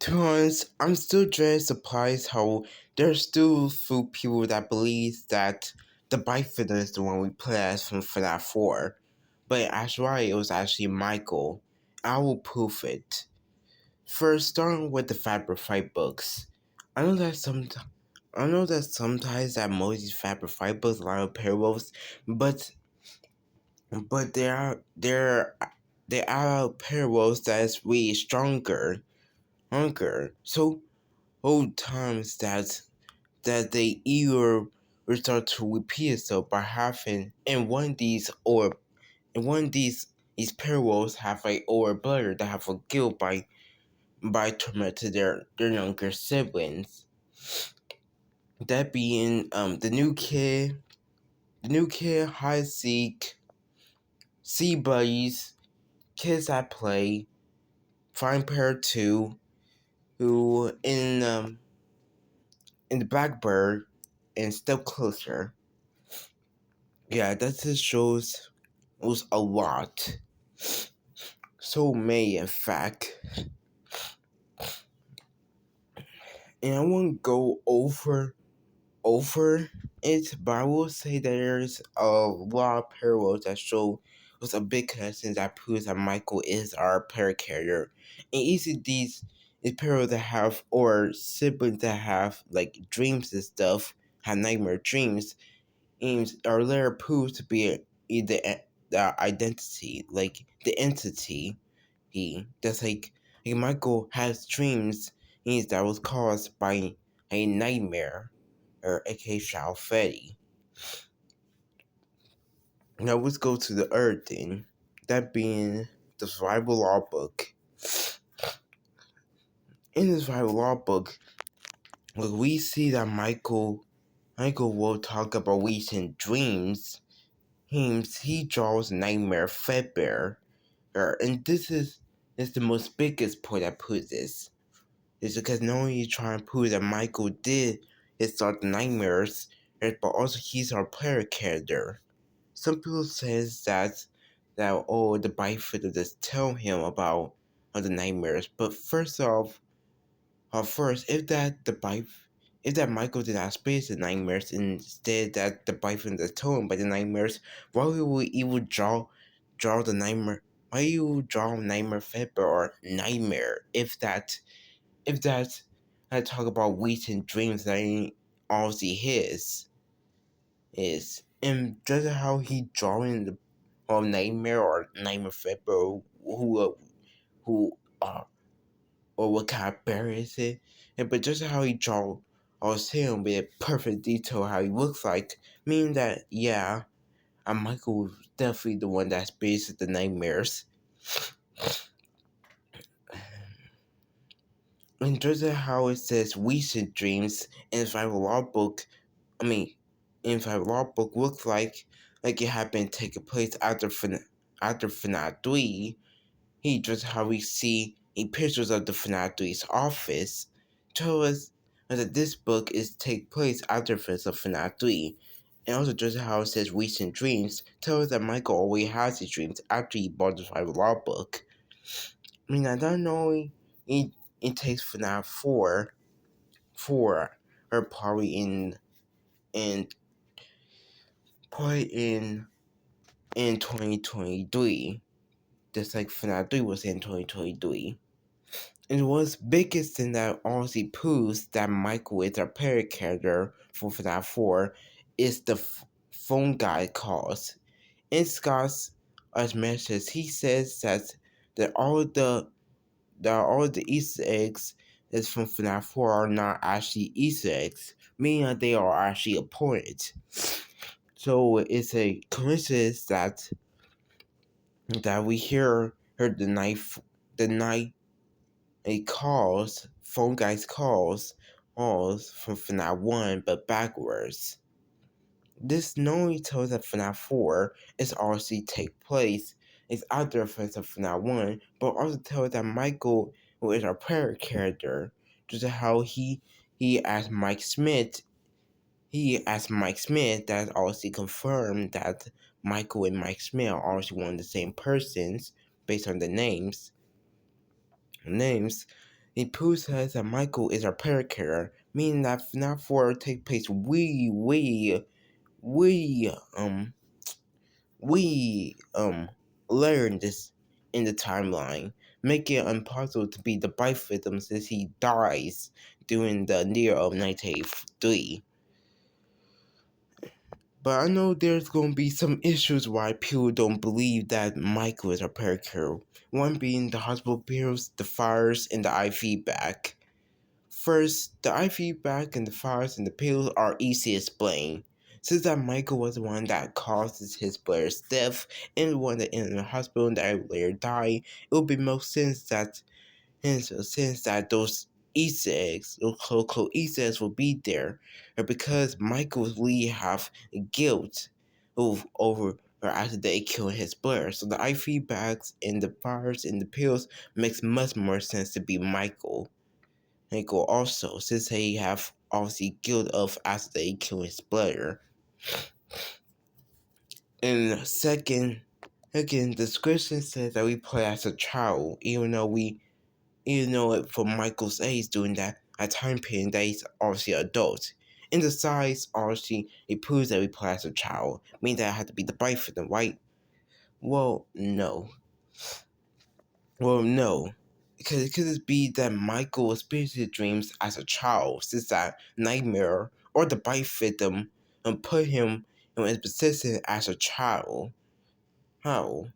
To be honest, I'm still just surprised how there's still few people that believe that the bike fitter is the one we play as from FNAF 4. But actually, it was actually Michael. I will prove it. First, starting with the Fabric Fight books. I know that sometimes that most of these Fabric Fight books a lot of parallels, but there are parallels that is really stronger. So old times that they either will start to repeat itself by having in one of these parallels have a older brother that have a guilt by torment to their younger siblings. That being the new kid, hide seek, sea buddies, kids that play, find pair two, who in the Blackbird and Step Closer. Yeah, that just shows was a lot. So many, in fact. And I won't go over it, but I will say that there's a lot of parallels that show was a big connection that proves that Michael is our player character. And each of these is parallels that have or siblings that have like dreams and stuff, have nightmare dreams, and are later proved to be either the identity, like the entity. That's like Michael has dreams means that was caused by a nightmare or aka Shao Fetty. Now let's go to the other thing, that being the survival law book. In the survival law book, look, we see that Michael will talk about recent dreams. He draws Nightmare Fedbear, and this is the most biggest point I put this. Is because not only trying to prove that Michael did start the nightmares, but also he's our player character. Some people says that oh the Byfitter just tell him about the nightmares, but first if that Michael did not space the nightmares instead that the Byfitter just told him about the nightmares, why would we even draw the nightmare? Why you draw Nightmare Febber or Nightmare if that's I talk about recent dreams that ain't obviously his is and just how he drawing the Nightmare or Nightmare Febber who or what kind of bear is it, and but just how he draw us him with perfect detail how he looks like, meaning that yeah, Michael was definitely the one that's based the nightmares. And just how it says recent dreams in the survival law book, I mean, in the survival law book looks like it had been taking place after FNAF 3. He just how we see in pictures of the FNAF 3's office tell us that this book is take place after events of FNAF 3. And also just how it says recent dreams tell us that Michael always has his dreams after he bought the survival law book. I mean, I don't know it takes FNAF 4 or in probably in 2023. Just like FNAF 3 was in 2023. And what's biggest thing that honestly proves that Michael is our player character for FNAF 4 is the phone guy calls. In Scott's message, he says that all the Easter eggs is from FNAF 4 are not actually Easter eggs, meaning that they are actually important. So it's a coincidence that we heard the night phone guys calls from FNAF 1 but backwards. This knowing tells that FNAF 4 is obviously take place is after effects of FNAF 1, but also tells that Michael, who is our player character, just how he asked Mike Smith that obviously confirmed that Michael and Mike Smith are obviously one of the same persons based on the names. It proves us that Michael is our character, meaning that FNAF 4 take place we we learned this in the timeline, making it impossible to be the bite victim since he dies during the year of 1983. But I know there's going to be some issues why people don't believe that Michael is a character. One being the hospital bills, the fires, and the eye feedback. First, the eye feedback and the fires and the pills are easy to explain. Since that Michael was the one that causes his brother's death and the one that in the hospital that later died, it would be most sense that those Easter eggs, those local Easter eggs will be there, or because Michael Lee have guilt over or after they kill his brother. So the eye feedbacks and the fires and the pills makes much more sense to be Michael. Michael also, since he have obviously guilt of after they kill his brother. And second, again, the description says that we play as a child, even though for Michael's age doing that at time period that he's obviously adult. In the size, obviously, it proves that we play as a child, meaning that I have to be the bite for them, right? Well, no. Well, no. Because it could be that Michael experienced dreams as a child, since that nightmare or the bite victim and put him in his position as a child. How?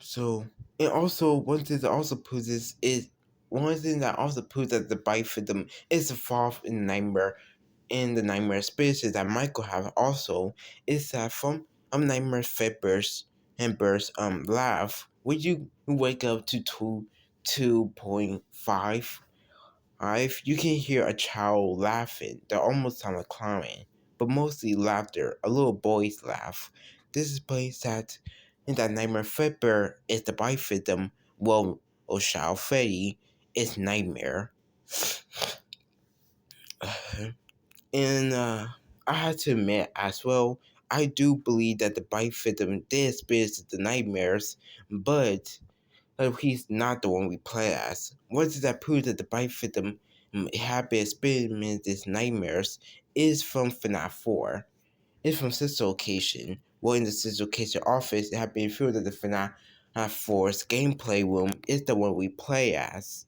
So, and also one thing that also proves this is one thing that also proves that the bite victim is involved in the nightmare experiences that Michael have also is that from nightmare fibers and burst laugh when you wake up to 2.5 you can hear a child laughing. They almost sound like clowning, but mostly laughter, a little boy's laugh. This explains that in that nightmare fibber is the bite victim, well, Oshao Freddy is nightmare. And I had to admit as well, I do believe that the bite victim did experience the nightmares, but he's not the one we play as. What does that prove that the bite victim had been experiencing these nightmares is from FNAF 4. It's from sister location. Well, in the sister location office, it had been revealed that the FNAF 4's gameplay room is the one we play as.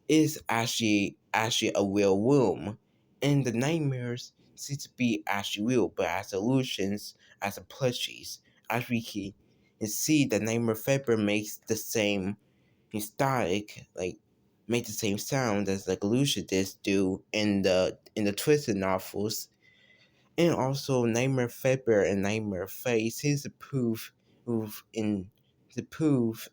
Is actually a real room, and the nightmares seem to be actually real, but as illusions, as a plushies. As we can see, the nightmare fever makes the same static, like make the same sound as like illusion discs do in the twisted novels, and also nightmare fever and nightmare face seems to in to prove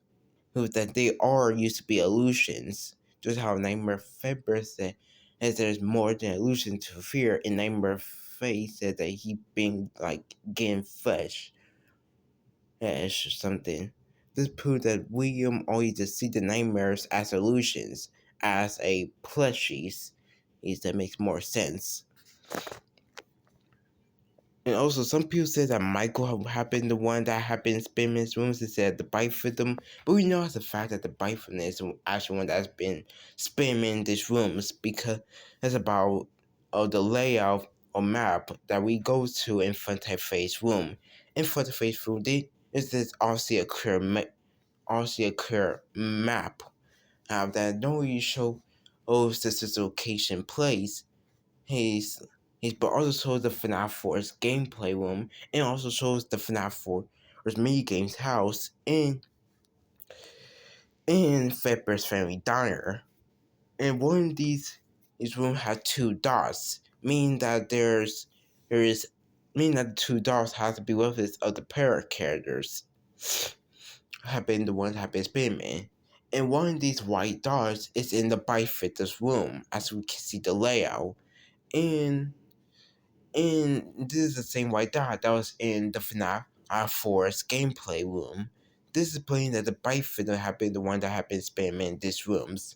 that they are used to be illusions. Just how Nightmare Fever said, as there's more than illusion to fear, in Nightmare Face said that he been like getting flesh or something. This proves that William always just see the nightmares as illusions, as a plushies. That makes more sense. And also, some people say that Michael have been the one that have been spamming his rooms instead of the bite victim, but we know as a fact that the bite victim is actually one that's been spamming these rooms because that's about the layout or map that we go to in front of face room. In front of face room, is this also a clear map that don't really show this location place. He's but also shows the FNAF 4's gameplay room and also shows the FNAF 4's mini games house and Fedbear's family diner. And one of these rooms had two dots, meaning that there is meaning that the two dots have to be with its other pair characters have been the ones that have been Spider-Man. And one of these white dots is in the Bite Fitness room, as we can see the layout. And this is the same white dot that was in the FNAF 4's gameplay room. This is playing that the bite fiddler have been the one that have been spamming in these rooms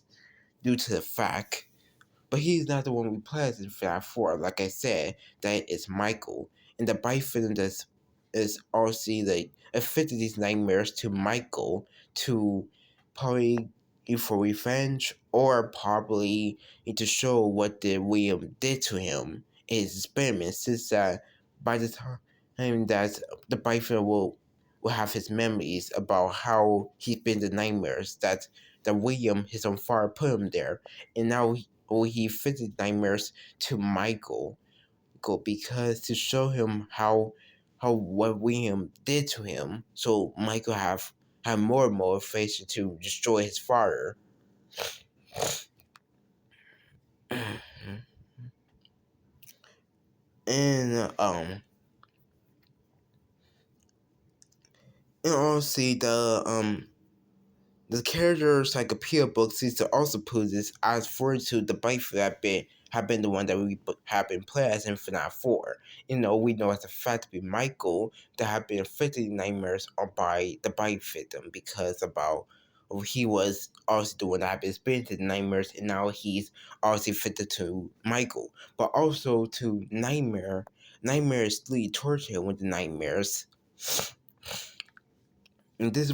due to the fact. But he's not the one we play as in FNAF 4. Like I said, that is Michael. And the bite fiddler is also like affected these nightmares to Michael to probably either for revenge or probably to show what the William did to him in his experiments, since that by the time that the Bifid will have his memories about how he's been the nightmares that William, his own father, put him there, and now he fits the nightmares to Michael because to show him how what William did to him, so Michael have more motivation to destroy his father. And and honestly the character's like appeal book seems to also put this as forward to the bike have been the one that we have been playing as in FNAF 4. You know, we know as a fact to be Michael that have been affected nightmares or by the bike victim because about he was also the one that had been experiencing nightmares, and now he's also fitted to Michael. But also to nightmares lead towards him with the nightmares. And this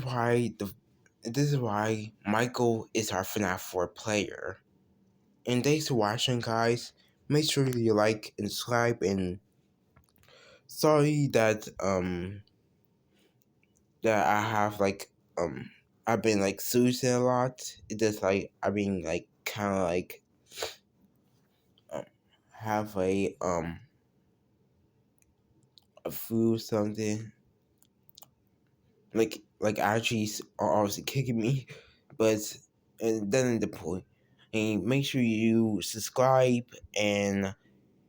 is why Michael is our FNAF 4 player. And thanks for watching, guys. Make sure you like and subscribe. And sorry that I have I've been like suicide a lot. It just like I've been like kind of like um, have a flu something like actually are obviously kicking me, but and then the point. And make sure you subscribe and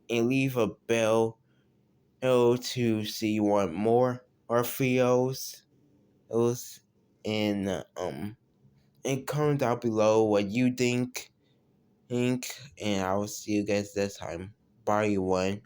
leave a bell to see you want more or videos. Those and and comment down below what you think, and I will see you guys next time. Bye, everyone.